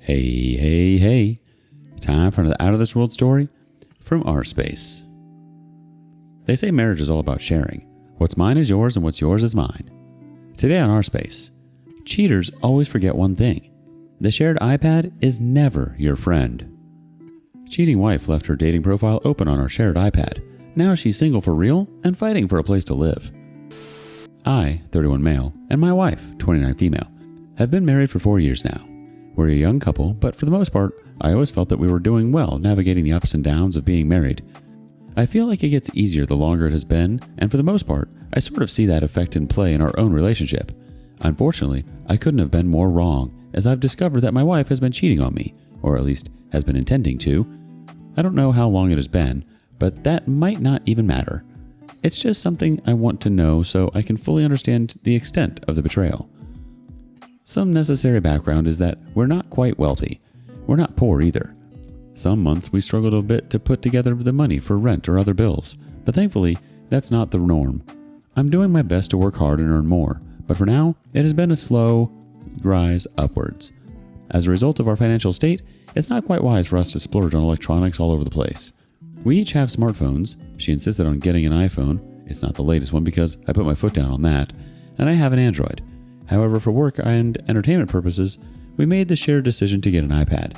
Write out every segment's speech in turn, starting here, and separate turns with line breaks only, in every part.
Hey. Time for another Out of This World story from rSpace. They say marriage is all about sharing. What's mine is yours and what's yours is mine. Today on rSpace, cheaters always forget one thing. The shared iPad is never your friend. Cheating wife left her dating profile open on our shared iPad. Now she's single for real and fighting for a place to live. I, 31 male, and my wife, 29 female, have been married for 4 years now. We're a young couple, but for the most part, I always felt that we were doing well navigating the ups and downs of being married. I feel like it gets easier the longer it has been, and for the most part, I sort of see that effect in play in our own relationship. Unfortunately, I couldn't have been more wrong, as I've discovered that my wife has been cheating on me, or at least has been intending to. I don't know how long it has been, but that might not even matter. It's just something I want to know so I can fully understand the extent of the betrayal. Some necessary background is that we're not quite wealthy. We're not poor either. Some months we struggled a bit to put together the money for rent or other bills, but thankfully, that's not the norm. I'm doing my best to work hard and earn more, but for now, it has been a slow rise upwards. As a result of our financial state, it's not quite wise for us to splurge on electronics all over the place. We each have smartphones. She insisted on getting an iPhone. It's not the latest one because I put my foot down on that, and I have an Android. However, for work and entertainment purposes, we made the shared decision to get an iPad.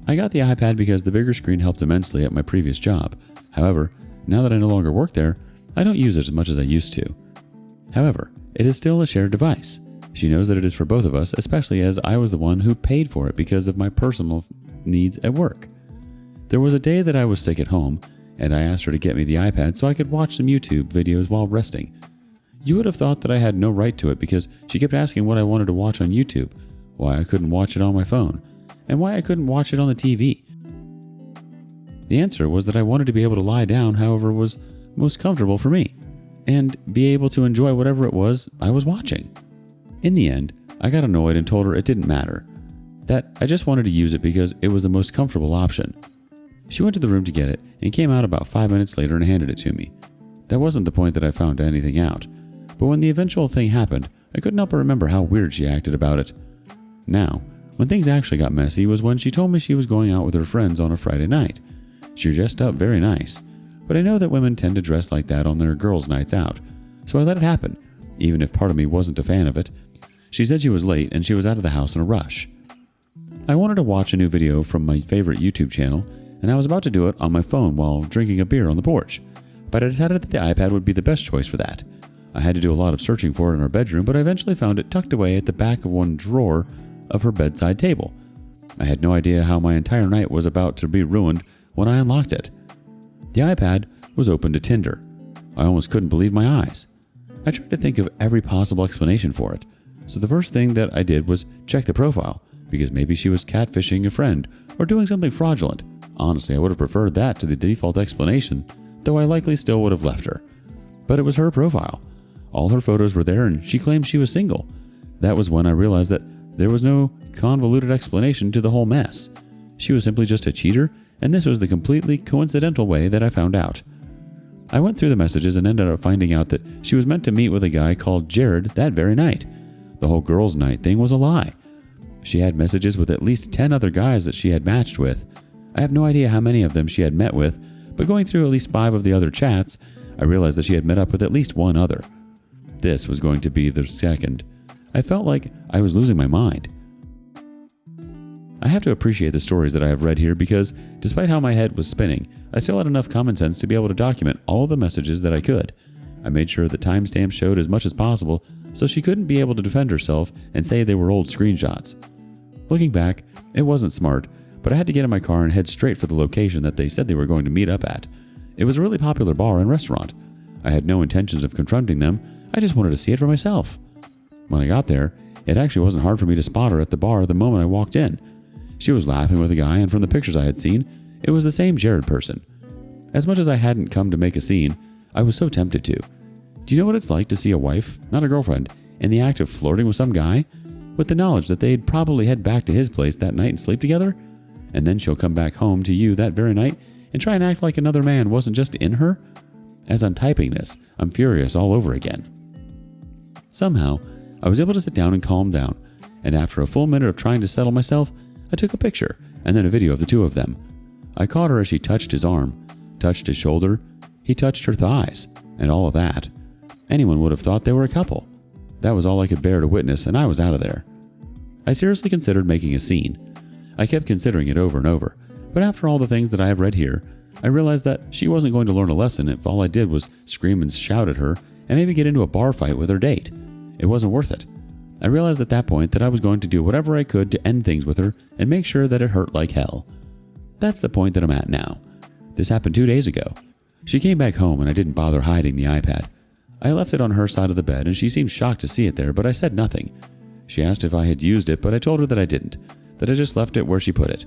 I got the iPad because the bigger screen helped immensely at my previous job. However, now that I no longer work there, I don't use it as much as I used to. However, it is still a shared device. She knows that it is for both of us, especially as I was the one who paid for it because of my personal needs at work. There was a day that I was sick at home, and I asked her to get me the iPad so I could watch some YouTube videos while resting. You would have thought that I had no right to it because she kept asking what I wanted to watch on YouTube, why I couldn't watch it on my phone, and why I couldn't watch it on the TV. The answer was that I wanted to be able to lie down however was most comfortable for me, and be able to enjoy whatever it was I was watching. In the end, I got annoyed and told her it didn't matter, that I just wanted to use it because it was the most comfortable option. She went to the room to get it and came out about 5 minutes later and handed it to me. That wasn't the point that I found anything out. But when the eventual thing happened, I couldn't help but remember how weird she acted about it. Now, when things actually got messy was when she told me she was going out with her friends on a Friday night. She dressed up very nice, but I know that women tend to dress like that on their girls' nights out, so I let it happen, even if part of me wasn't a fan of it. She said she was late and she was out of the house in a rush. I wanted to watch a new video from my favorite YouTube channel, and I was about to do it on my phone while drinking a beer on the porch, but I decided that the iPad would be the best choice for that. I had to do a lot of searching for it in our bedroom, but I eventually found it tucked away at the back of one drawer of her bedside table. I had no idea how my entire night was about to be ruined when I unlocked it. The iPad was open to Tinder. I almost couldn't believe my eyes. I tried to think of every possible explanation for it, so the first thing that I did was check the profile, because maybe she was catfishing a friend or doing something fraudulent. Honestly, I would have preferred that to the default explanation, though I likely still would have left her. But it was her profile. All her photos were there and she claimed she was single. That was when I realized that there was no convoluted explanation to the whole mess. She was simply just a cheater, and this was the completely coincidental way that I found out. I went through the messages and ended up finding out that she was meant to meet with a guy called Jared that very night. The whole girls' night thing was a lie. She had messages with at least 10 other guys that she had matched with. I have no idea how many of them she had met with, but going through at least 5 of the other chats, I realized that she had met up with at least one other. This was going to be the second. I felt like I was losing my mind. I have to appreciate the stories that I have read here because, despite how my head was spinning, I still had enough common sense to be able to document all the messages that I could. I made sure that timestamps showed as much as possible so she couldn't be able to defend herself and say they were old screenshots. Looking back, it wasn't smart, but I had to get in my car and head straight for the location that they said they were going to meet up at. It was a really popular bar and restaurant. I had no intentions of confronting them. I just wanted to see it for myself. When I got there, it actually wasn't hard for me to spot her at the bar the moment I walked in. She was laughing with a guy, and from the pictures I had seen, it was the same Jared person. As much as I hadn't come to make a scene, I was so tempted to. Do you know what it's like to see a wife, not a girlfriend, in the act of flirting with some guy, with the knowledge that they'd probably head back to his place that night and sleep together? And then she'll come back home to you that very night and try and act like another man wasn't just in her? As I'm typing this, I'm furious all over again. Somehow, I was able to sit down and calm down, and after a full minute of trying to settle myself, I took a picture and then a video of the two of them. I caught her as she touched his arm, touched his shoulder, he touched her thighs, and all of that. Anyone would have thought they were a couple. That was all I could bear to witness, and I was out of there. I seriously considered making a scene. I kept considering it over and over, but after all the things that I have read here, I realized that she wasn't going to learn a lesson if all I did was scream and shout at her and maybe get into a bar fight with her date. It wasn't worth it. I realized at that point that I was going to do whatever I could to end things with her and make sure that it hurt like hell. That's the point that I'm at now. This happened 2 days ago. She came back home and I didn't bother hiding the iPad. I left it on her side of the bed and she seemed shocked to see it there, but I said nothing. She asked if I had used it, but I told her that I didn't, that I just left it where she put it.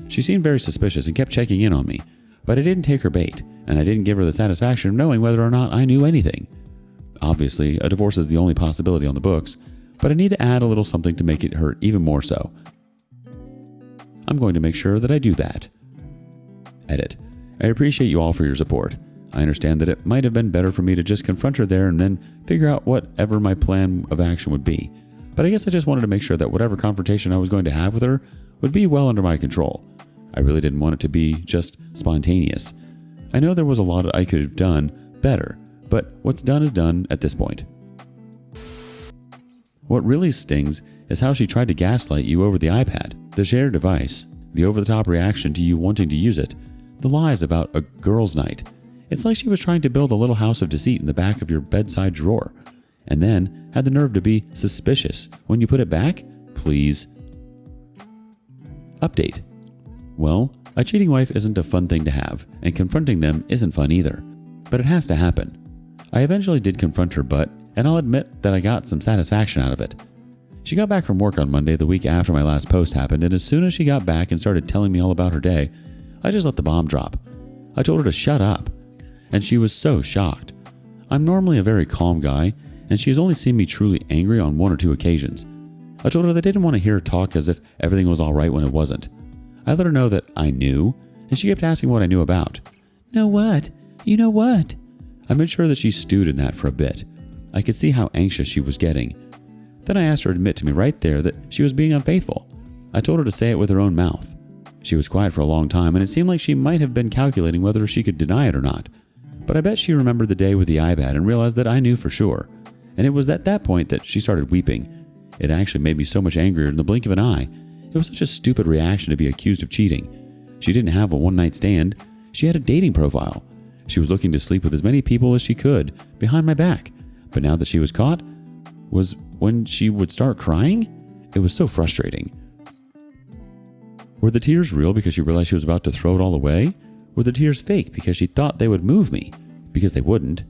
She seemed very suspicious and kept checking in on me, but I didn't take her bait, and I didn't give her the satisfaction of knowing whether or not I knew anything. Obviously, a divorce is the only possibility on the books, but I need to add a little something to make it hurt even more so. I'm going to make sure that I do that. Edit. I appreciate you all for your support. I understand that it might have been better for me to just confront her there and then figure out whatever my plan of action would be. But I guess I just wanted to make sure that whatever confrontation I was going to have with her would be well under my control. I really didn't want it to be just spontaneous. I know there was a lot I could have done better, but what's done is done at this point. What really stings is how she tried to gaslight you over the iPad, the shared device, the over-the-top reaction to you wanting to use it, the lies about a girls' night. It's like she was trying to build a little house of deceit in the back of your bedside drawer, and then had the nerve to be suspicious when you put it back? Please. Update. Well, a cheating wife isn't a fun thing to have, and confronting them isn't fun either. But it has to happen. I eventually did confront her, and I'll admit that I got some satisfaction out of it. She got back from work on Monday, the week after my last post happened, and as soon as she got back and started telling me all about her day, I just let the bomb drop. I told her to shut up, and she was so shocked. I'm normally a very calm guy, and she has only seen me truly angry on 1 or 2 occasions. I told her that I didn't want to hear her talk as if everything was all right when it wasn't. I let her know that I knew, and she kept asking what I knew about. Know what? You know what? I made sure that she stewed in that for a bit. I could see how anxious she was getting. Then I asked her to admit to me right there that she was being unfaithful. I told her to say it with her own mouth. She was quiet for a long time, and it seemed like she might have been calculating whether she could deny it or not. But I bet she remembered the day with the iPad and realized that I knew for sure. And it was at that point that she started weeping. It actually made me so much angrier in the blink of an eye. It was such a stupid reaction to be accused of cheating. She didn't have a one-night stand. She had a dating profile. She was looking to sleep with as many people as she could, behind my back. But now that she was caught, was when she would start crying? It was so frustrating. Were the tears real because she realized she was about to throw it all away? Were the tears fake because she thought they would move me? Because they wouldn't.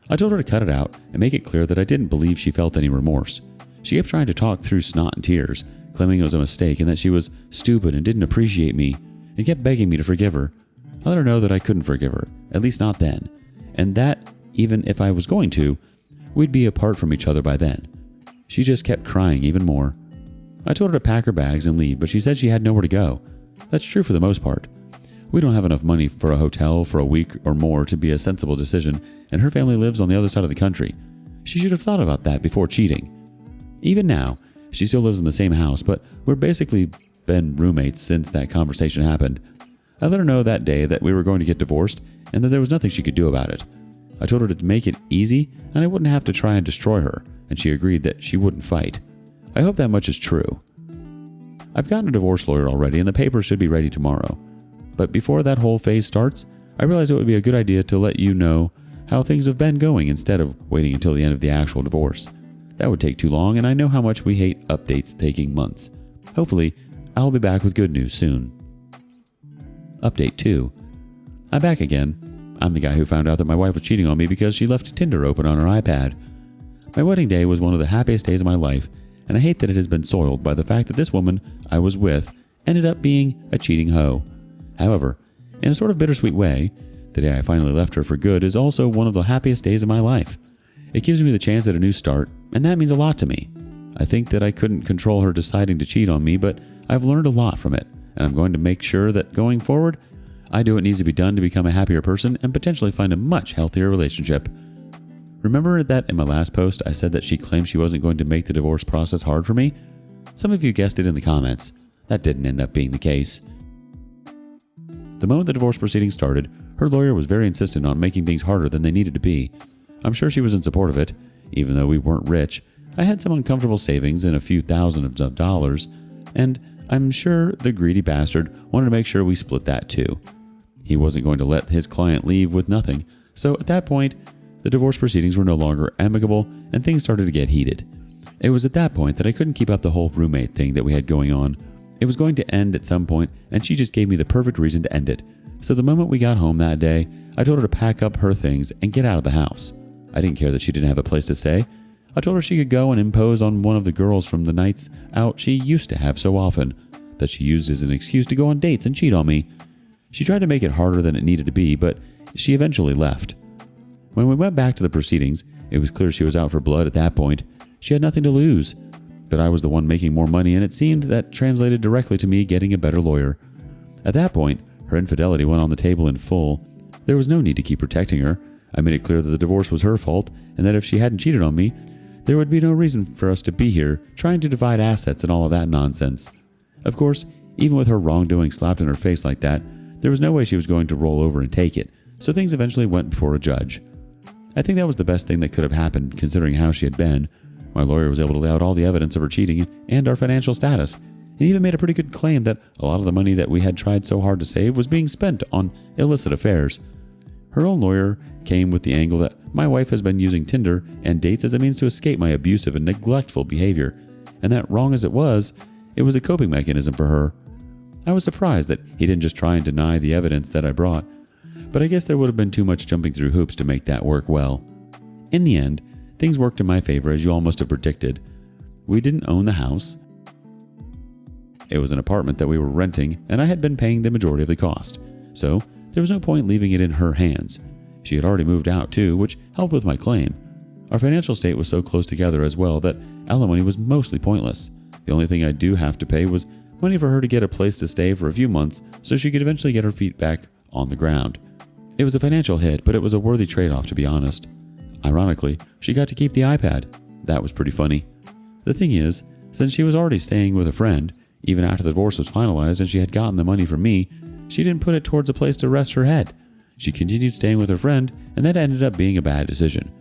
I told her to cut it out and make it clear that I didn't believe she felt any remorse. She kept trying to talk through snot and tears, claiming it was a mistake and that she was stupid and didn't appreciate me, and kept begging me to forgive her. I let her know that I couldn't forgive her, at least not then, and that, even if I was going to, we'd be apart from each other by then. She just kept crying even more. I told her to pack her bags and leave, but she said she had nowhere to go. That's true for the most part. We don't have enough money for a hotel for a week or more to be a sensible decision, and her family lives on the other side of the country. She should have thought about that before cheating. Even now, she still lives in the same house, but we're basically been roommates since that conversation happened. I let her know that day that we were going to get divorced and that there was nothing she could do about it. I told her to make it easy and I wouldn't have to try and destroy her, and she agreed that she wouldn't fight. I hope that much is true. I've gotten a divorce lawyer already and the papers should be ready tomorrow. But before that whole phase starts, I realized it would be a good idea to let you know how things have been going instead of waiting until the end of the actual divorce. That would take too long, and I know how much we hate updates taking months. Hopefully, I'll be back with good news soon. Update 2. I'm back again. I'm the guy who found out that my wife was cheating on me because she left Tinder open on her iPad. My wedding day was one of the happiest days of my life, and I hate that it has been soiled by the fact that this woman I was with ended up being a cheating hoe. However, in a sort of bittersweet way, the day I finally left her for good is also one of the happiest days of my life. It gives me the chance at a new start, and that means a lot to me. I think that I couldn't control her deciding to cheat on me, but I've learned a lot from it, and I'm going to make sure that going forward, I do what needs to be done to become a happier person and potentially find a much healthier relationship. Remember that in my last post I said that she claimed she wasn't going to make the divorce process hard for me? Some of you guessed it in the comments. that didn't end up being the case. The moment the divorce proceedings started, her lawyer was very insistent on making things harder than they needed to be. I'm sure she was in support of it. Even though we weren't rich, I had some uncomfortable savings and a few thousands of dollars, and I'm sure the greedy bastard wanted to make sure we split that too. He wasn't going to let his client leave with nothing, so at that point, the divorce proceedings were no longer amicable and things started to get heated. It was at that point that I couldn't keep up the whole roommate thing that we had going on. It was going to end at some point, and she just gave me the perfect reason to end it. So the moment we got home that day, I told her to pack up her things and get out of the house. I didn't care that she didn't have a place to stay. I told her she could go and impose on one of the girls from the nights out she used to have so often, that she used as an excuse to go on dates and cheat on me. She tried to make it harder than it needed to be, but she eventually left. When we went back to the proceedings, it was clear she was out for blood at that point. She had nothing to lose. But I was the one making more money, and it seemed that translated directly to me getting a better lawyer. At that point, her infidelity went on the table in full. There was no need to keep protecting her. I made it clear that the divorce was her fault, and that if she hadn't cheated on me, there would be no reason for us to be here trying to divide assets and all of that nonsense. Of course, even with her wrongdoing slapped in her face like that, there was no way she was going to roll over and take it, so things eventually went before a judge. I think that was the best thing that could have happened considering how she had been. My lawyer was able to lay out all the evidence of her cheating and our financial status, and even made a pretty good claim that a lot of the money that we had tried so hard to save was being spent on illicit affairs. Her own lawyer came with the angle that my wife has been using Tinder and dates as a means to escape my abusive and neglectful behavior, and that wrong as it was a coping mechanism for her. I was surprised that he didn't just try and deny the evidence that I brought, but I guess there would have been too much jumping through hoops to make that work well. In the end, things worked in my favor, as you all must have predicted. We didn't own the house. It was an apartment that we were renting, and I had been paying the majority of the cost, so there was no point leaving it in her hands. She had already moved out too, which helped with my claim. Our financial state was so close together as well that alimony was mostly pointless. The only thing I do have to pay was money for her to get a place to stay for a few months so she could eventually get her feet back on the ground. It was a financial hit, but it was a worthy trade-off, to be honest. Ironically, she got to keep the iPad. That was pretty funny. The thing is, since she was already staying with a friend, even after the divorce was finalized and she had gotten the money from me, she didn't put it towards a place to rest her head. She continued staying with her friend, and that ended up being a bad decision.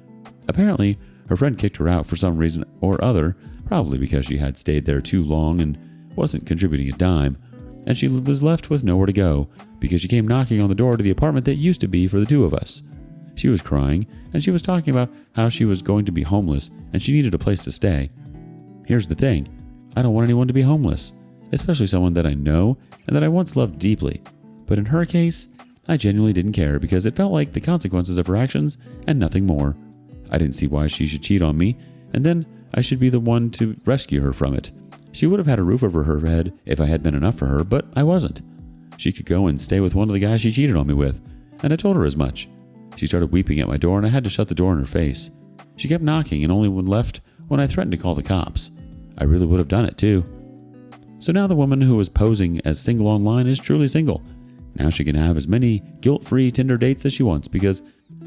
Apparently, her friend kicked her out for some reason or other, probably because she had stayed there too long and wasn't contributing a dime, and she was left with nowhere to go because she came knocking on the door to the apartment that used to be for the two of us. She was crying, and she was talking about how she was going to be homeless and she needed a place to stay. Here's the thing, I don't want anyone to be homeless, especially someone that I know and that I once loved deeply. But in her case, I genuinely didn't care because it felt like the consequences of her actions and nothing more. I didn't see why she should cheat on me, and then I should be the one to rescue her from it. She would have had a roof over her head if I had been enough for her, but I wasn't. She could go and stay with one of the guys she cheated on me with, and I told her as much. She started weeping at my door, and I had to shut the door in her face. She kept knocking and only left when I threatened to call the cops. I really would have done it too. So now the woman who was posing as single online is truly single. Now she can have as many guilt-free Tinder dates as she wants because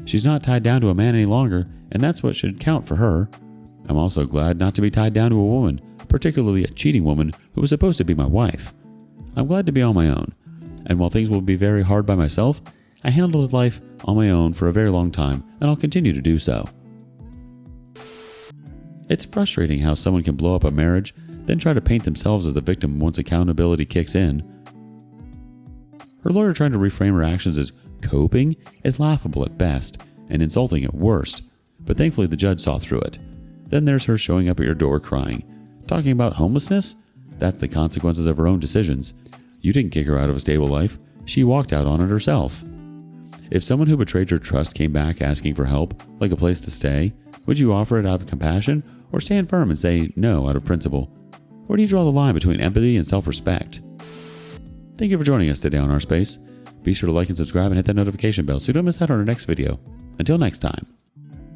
she's not tied down to a man any longer, and that's what should count for her. I'm also glad not to be tied down to a woman, particularly a cheating woman who was supposed to be my wife. I'm glad to be on my own, and while things will be very hard by myself, I handled life on my own for a very long time, and I'll continue to do so. It's frustrating how someone can blow up a marriage, then try to paint themselves as the victim once accountability kicks in. Her lawyer trying to reframe her actions as coping is laughable at best and insulting at worst, but thankfully the judge saw through it. Then there's her showing up at your door crying. Talking about homelessness? That's the consequences of her own decisions. You didn't kick her out of a stable life. She walked out on it herself. If someone who betrayed your trust came back asking for help, like a place to stay, would you offer it out of compassion or stand firm and say no out of principle? Where do you draw the line between empathy and self-respect? Thank you for joining us today on rSpace. Be sure to like and subscribe and hit that notification bell so you don't miss out on our next video. Until next time.